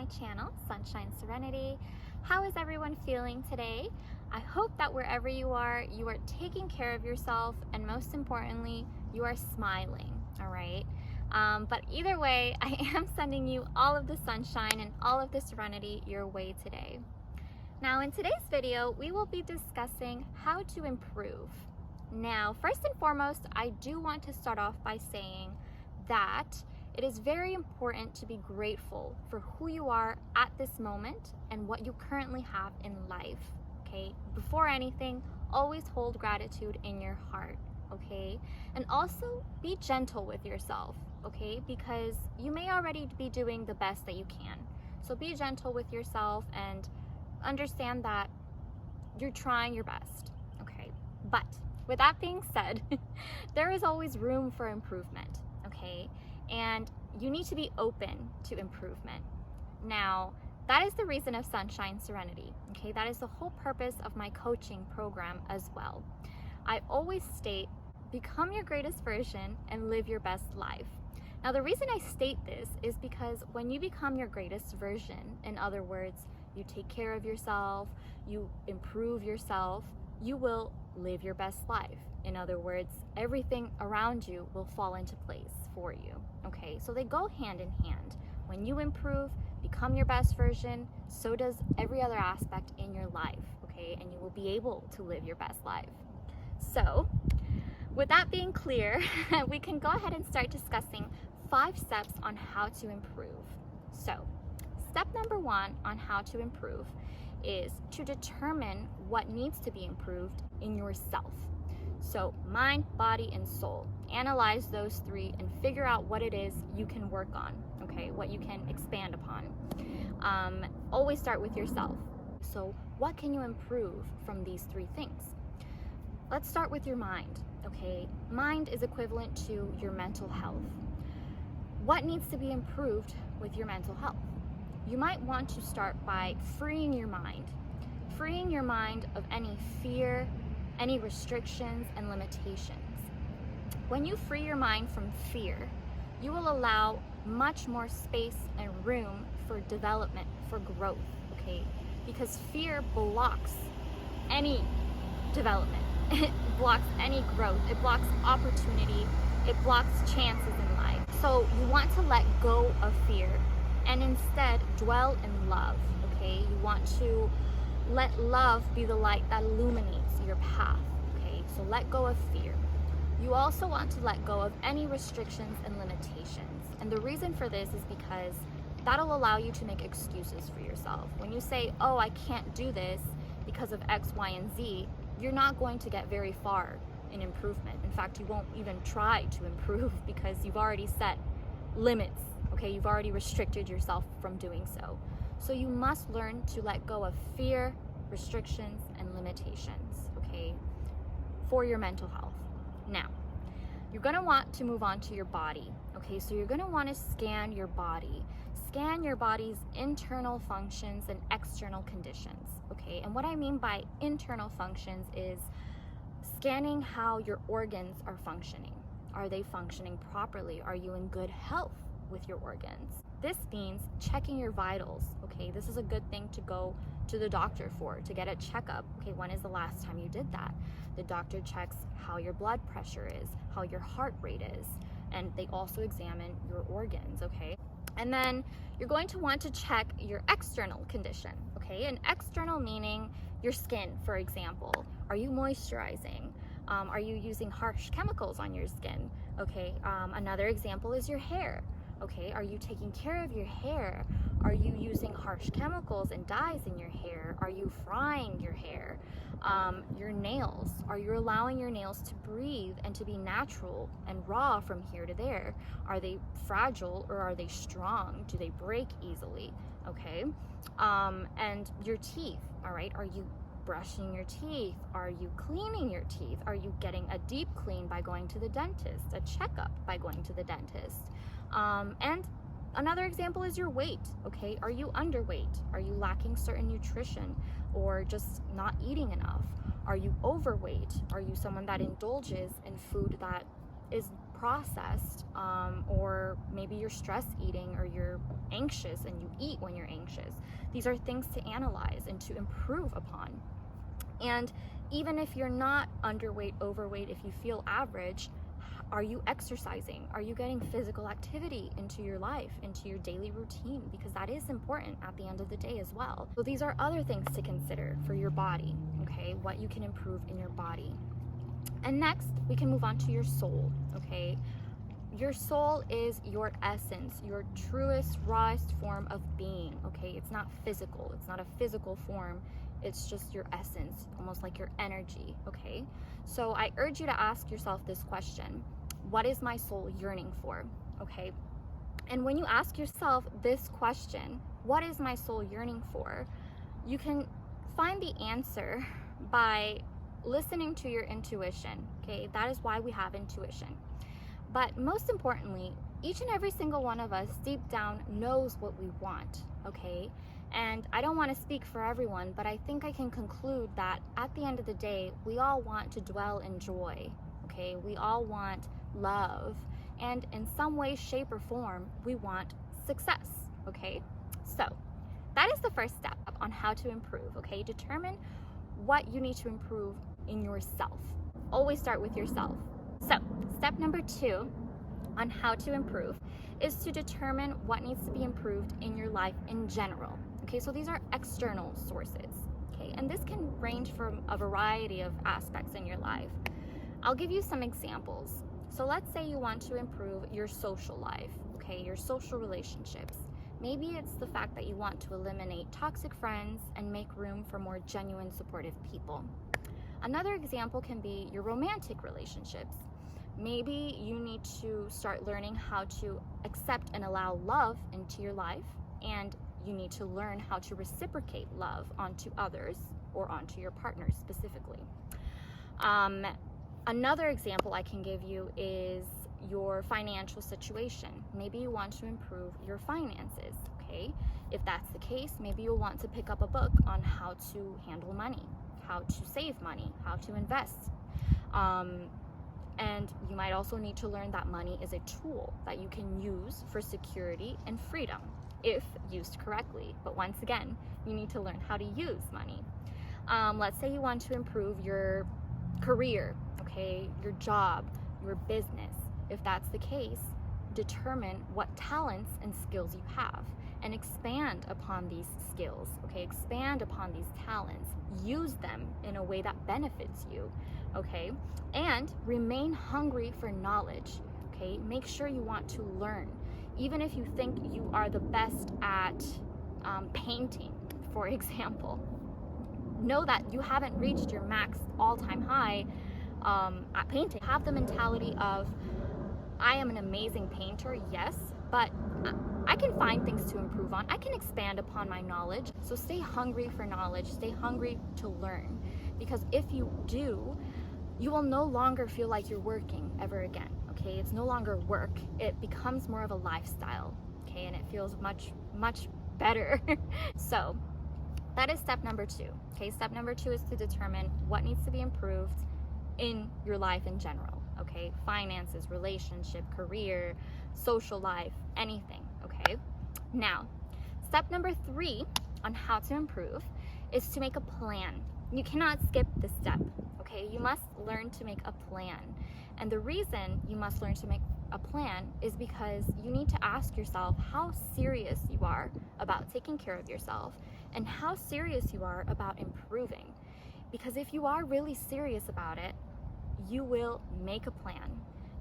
my channel, Sunshine Serenity. How is everyone feeling today? I hope that wherever you are taking care of yourself, and most importantly, you are smiling, all right? But either way, I am sending you all of the sunshine and all of the serenity your way today. Now, in today's video, we will be discussing how to improve. Now, first and foremost, I do want to start off by saying that it is very important to be grateful for who you are at this moment and what you currently have in life, okay? Before anything, always hold gratitude in your heart, okay? And also be gentle with yourself, okay? Because you may already be doing the best that you can. So be gentle with yourself and understand that you're trying your best, okay? But with that being said, there is always room for improvement, okay? And you need to be open to improvement. Now, that is the reason of Sunshine Serenity, okay? That is the whole purpose of my coaching program as well. I always state, become your greatest version and live your best life. Now, the reason I state this is because when you become your greatest version, in other words, you take care of yourself, you improve yourself, you will live your best life. In other words, everything around you will fall into place for you, okay? So they go hand in hand. When you improve, become your best version, so does every other aspect in your life, okay? And you will be able to live your best life. So, with that being clear, we can go ahead and start discussing 5 steps on how to improve. So, step number 1 on how to improve is to determine what needs to be improved in yourself. So mind, body, and soul. Analyze those 3 and figure out what it is you can work on, okay? What you can expand upon. Always start with yourself. So what can you improve from these 3 things? Let's start with your mind, okay? Mind is equivalent to your mental health. What needs to be improved with your mental health? You might want to start by freeing your mind. Freeing your mind of any fear, any restrictions and limitations. When you free your mind from fear, you will allow much more space and room for development, for growth, okay? Because fear blocks any development. It blocks any growth. It blocks opportunity. It blocks chances in life. So you want to let go of fear and instead dwell in love, okay? You want to let love be the light that illuminates your path, okay? So let go of fear. You also want to let go of any restrictions and limitations. And the reason for this is because that'll allow you to make excuses for yourself. When you say, oh, I can't do this because of X, Y, and Z, you're not going to get very far in improvement. In fact, you won't even try to improve because you've already set limits, okay? You've already restricted yourself from doing so. So you must learn to let go of fear, restrictions, and limitations, okay, for your mental health. Now, you're gonna want to move on to your body, okay? So you're gonna wanna scan your body. Scan your body's internal functions and external conditions, okay? And what I mean by internal functions is scanning how your organs are functioning. Are they functioning properly? Are you in good health with your organs? This means checking your vitals, okay? This is a good thing to go to the doctor for, to get a checkup. Okay, when is the last time you did that? The doctor checks how your blood pressure is, how your heart rate is, and they also examine your organs, okay? And then you're going to want to check your external condition, okay? And external meaning your skin, for example. Are you moisturizing? Are you using harsh chemicals on your skin? Okay, another example is your hair. Okay, are you taking care of your hair? Are you using harsh chemicals and dyes in your hair? Are you frying your hair? Your nails, are you allowing your nails to breathe and to be natural and raw from here to there? Are they fragile or are they strong? Do they break easily? Okay, and your teeth, all right, are you brushing your teeth? Are you cleaning your teeth? Are you getting a deep clean by going to the dentist? A checkup by going to the dentist? And another example is your weight, okay? Are you underweight? Are you lacking certain nutrition or just not eating enough? Are you overweight? Are you someone that indulges in food that is processed, or maybe you're stress eating, or you're anxious and you eat when you're anxious. These are things to analyze and to improve upon. And even if you're not underweight, overweight, if you feel average, are you exercising? Are you getting physical activity into your life, into your daily routine? Because that is important at the end of the day as well. So these are other things to consider for your body, okay? What you can improve in your body. And next, we can move on to your soul, okay? Your soul is your essence, your truest, rawest form of being, okay? It's not physical. It's not a physical form. It's just your essence, almost like your energy, okay? So I urge you to ask yourself this question: what is my soul yearning for, okay? And when you ask yourself this question, what is my soul yearning for, you can find the answer by listening to your intuition, okay? That is why we have intuition. But most importantly, each and every single one of us deep down knows what we want, okay? And I don't want to speak for everyone, but I think I can conclude that at the end of the day, we all want to dwell in joy, okay? We all want love, and in some way, shape, or form, we want success, okay? So that is the first step on how to improve, okay? Determine what you need to improve in yourself. Always start with yourself. So step number 2 on how to improve is to determine what needs to be improved in your life in general. Okay, so these are external sources, okay? And this can range from a variety of aspects in your life. I'll give you some examples. So let's say you want to improve your social life, okay, your social relationships. Maybe it's the fact that you want to eliminate toxic friends and make room for more genuine, supportive people. Another example can be your romantic relationships. Maybe you need to start learning how to accept and allow love into your life, and you need to learn how to reciprocate love onto others or onto your partner specifically. Another example I can give you is your financial situation. Maybe you want to improve your finances, okay? If that's the case, maybe you'll want to pick up a book on how to handle money, how to save money, how to invest. And you might also need to learn that money is a tool that you can use for security and freedom if used correctly. But once again, you need to learn how to use money. Let's say you want to improve your career, okay, your job, your business. If that's the case, determine what talents and skills you have and expand upon these skills, okay? Expand upon these talents. Use them in a way that benefits you, okay? And remain hungry for knowledge, okay? Make sure you want to learn. Even if you think you are the best at painting, for example, know that you haven't reached your max all-time high at painting. Have the mentality of, I am an amazing painter, yes, but I can find things to improve on. I can expand upon my knowledge. So stay hungry for knowledge, stay hungry to learn. Because if you do, you will no longer feel like you're working ever again, okay? It's no longer work. It becomes more of a lifestyle, okay? And it feels much, much better. So that is step number 2, okay? Step number 2 is to determine what needs to be improved in your life in general, okay? Finances, relationship, career, social life, anything, okay? Now, step number 3 on how to improve is to make a plan. You cannot skip this step, okay? You must learn to make a plan. And the reason you must learn to make a plan is because you need to ask yourself how serious you are about taking care of yourself and how serious you are about improving. Because if you are really serious about it, you will make a plan.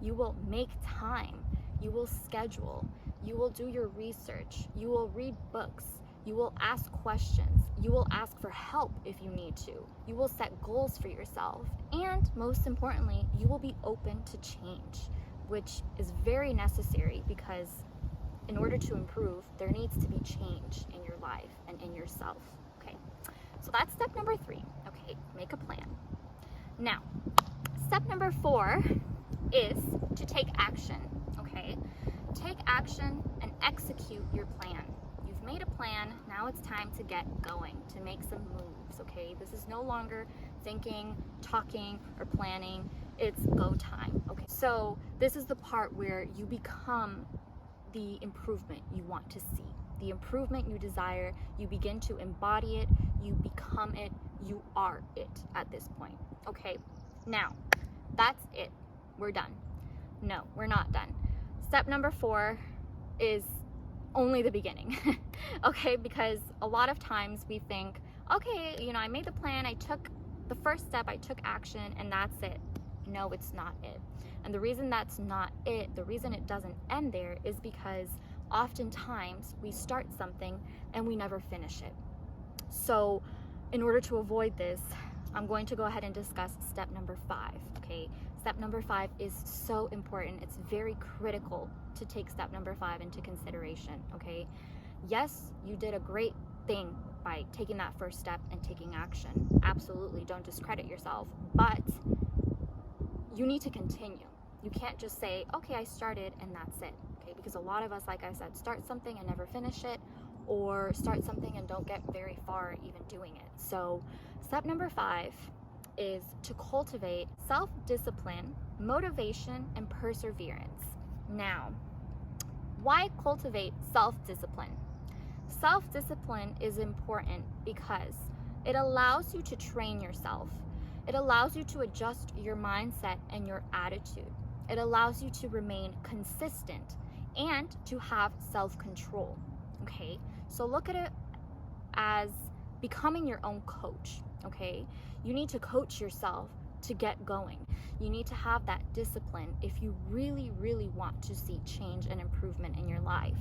You will make time. You will schedule. You will do your research. You will read books. You will ask questions. You will ask for help if you need to. You will set goals for yourself. And most importantly, you will be open to change, which is very necessary because in order to improve, there needs to be change in your life and in yourself, okay? So that's step number 3, okay? Make a plan. Now, step number 4 is to take action, okay? Take action and execute your plan. You've made a plan, now it's time to get going, to make some moves, okay? This is no longer thinking, talking, or planning. it's go time. Okay, so this is the part where you become the improvement you want to see, the improvement you desire. You begin to embody it, you become it, you are it at this point. Okay, now that's it. We're done. No, we're not done. Step number 4 is only the beginning. Okay, because a lot of times we think, okay, I made the plan, I took the first step, I took action, and that's it. No, it's not it. And the reason that's not it, the reason it doesn't end there, is because oftentimes we start something and we never finish it. So in order to avoid this, I'm going to go ahead and discuss step number 5. Okay, step number 5 is so important. It's very critical to take step number 5 into consideration. Okay, yes, you did a great thing by taking that first step and taking action. Absolutely, don't discredit yourself, but you need to continue. You can't just say, okay, I started and that's it. Okay, because a lot of us, like I said, start something and never finish it, or start something and don't get very far even doing it. So step number 5 is to cultivate self-discipline, motivation, and perseverance. Now, why cultivate self-discipline? Self-discipline is important because it allows you to train yourself. It allows you to adjust your mindset and your attitude. It allows you to remain consistent and to have self-control. Okay, so look at it as becoming your own coach. Okay, you need to coach yourself to get going. You need to have that discipline if you really, really want to see change and improvement in your life.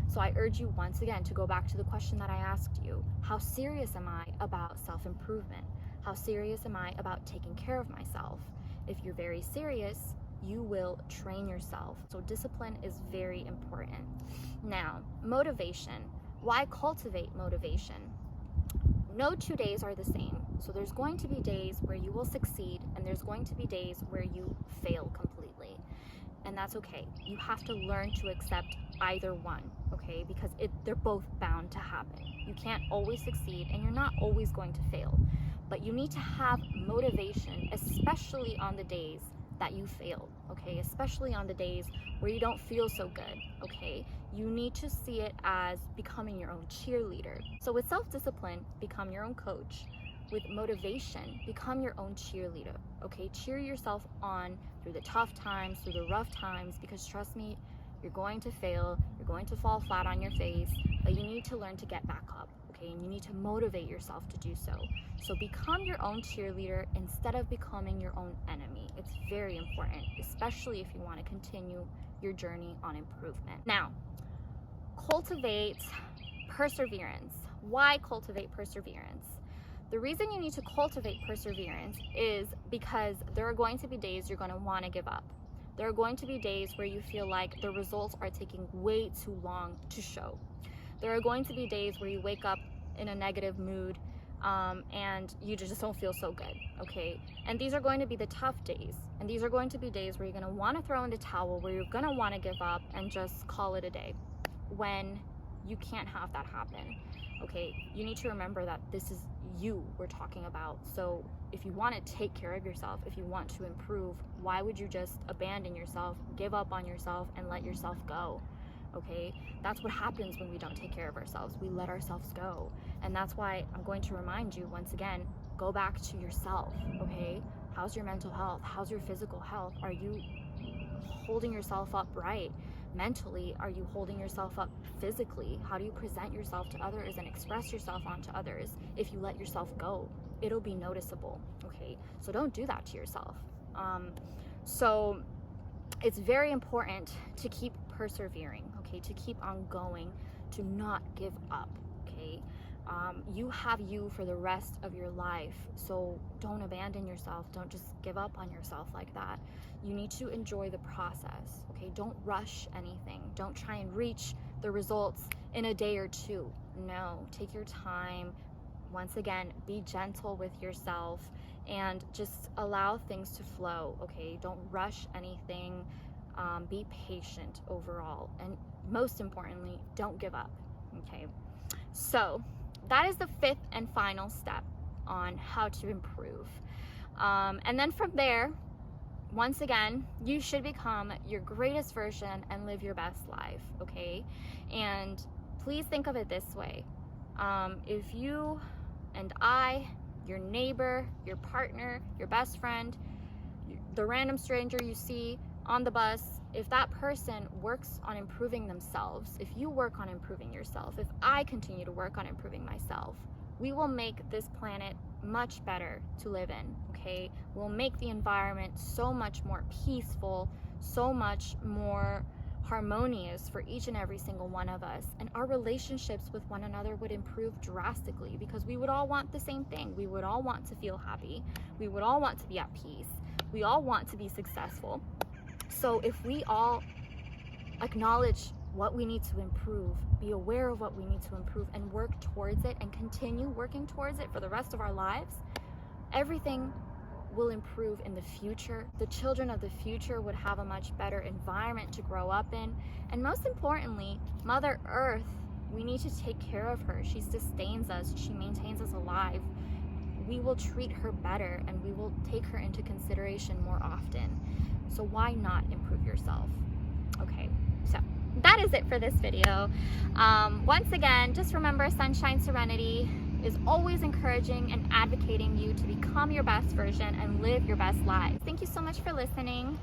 So I urge you once again to go back to the question that I asked you. How serious am I about self-improvement? How serious am I about taking care of myself? If you're very serious, you will train yourself. So discipline is very important. Now, motivation. Why cultivate motivation? No 2 days are the same. So there's going to be days where you will succeed, and there's going to be days where you fail completely. And that's okay. You have to learn to accept either one, okay? Because they're both bound to happen. You can't always succeed, and you're not always going to fail. But you need to have motivation, especially on the days that you fail, okay? Especially on the days where you don't feel so good, okay? You need to see it as becoming your own cheerleader. So with self-discipline, become your own coach. With motivation, become your own cheerleader, okay? Cheer yourself on through the tough times, through the rough times, because trust me, you're going to fail, you're going to fall flat on your face, but you need to learn to get back up, okay? And you need to motivate yourself to do so. So become your own cheerleader instead of becoming your own enemy. It's very important, especially if you want to continue your journey on improvement. Now, cultivate perseverance. Why cultivate perseverance? The reason you need to cultivate perseverance is because there are going to be days you're going to want to give up. There are going to be days where you feel like the results are taking way too long to show. There are going to be days where you wake up in a negative mood and you just don't feel so good, okay? And these are going to be the tough days. And these are going to be days where you're going to want to throw in the towel, where you're going to want to give up and just call it a day, when you can't have that happen, okay? You need to remember that this is you we're talking about. So if you want to take care of yourself, if you want to improve, why would you just abandon yourself, give up on yourself, and let yourself go? Okay, that's what happens when we don't take care of ourselves. We let ourselves go. And that's why I'm going to remind you once again, go back to yourself, okay? How's your mental health? How's your physical health? Are you holding yourself up right? Mentally, are you holding yourself up physically? How do you present yourself to others and express yourself onto others? If you let yourself go, it'll be noticeable, okay? So don't do that to yourself. So it's very important to keep persevering, okay? To keep on going, to not give up, okay? You have you for the rest of your life, so don't abandon yourself. Don't just give up on yourself like that. You need to enjoy the process, okay? Don't rush anything. Don't try and reach the results in a day or two. No, take your time. Once again, be gentle with yourself and just allow things to flow, okay? Don't rush anything. Be patient overall, and most importantly, don't give up, okay? So that is the 5th and final step on how to improve. And then from there, once again, you should become your greatest version and live your best life, okay? And please think of it this way. If you and I, your neighbor, your partner, your best friend, the random stranger you see on the bus, if that person works on improving themselves, if you work on improving yourself, if I continue to work on improving myself, we will make this planet much better to live in, okay? We'll make the environment so much more peaceful, so much more harmonious for each and every single one of us, and our relationships with one another would improve drastically, because we would all want the same thing. We would all want to feel happy. We would all want to be at peace. We all want to be successful. So if we all acknowledge what we need to improve, be aware of what we need to improve, and work towards it, and continue working towards it for the rest of our lives, everything will improve in the future. The children of the future would have a much better environment to grow up in. And most importantly, Mother Earth, we need to take care of her. She sustains us. She maintains us alive. We will treat her better, and we will take her into consideration more often. So why not improve yourself? Okay, so that is it for this video. Once again, just remember, Sunshine Serenity is always encouraging and advocating you to become your best version and live your best life. Thank you so much for listening.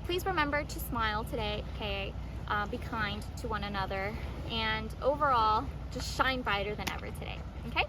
Please remember to smile today, okay? Be kind to one another, and overall, just shine brighter than ever today, okay?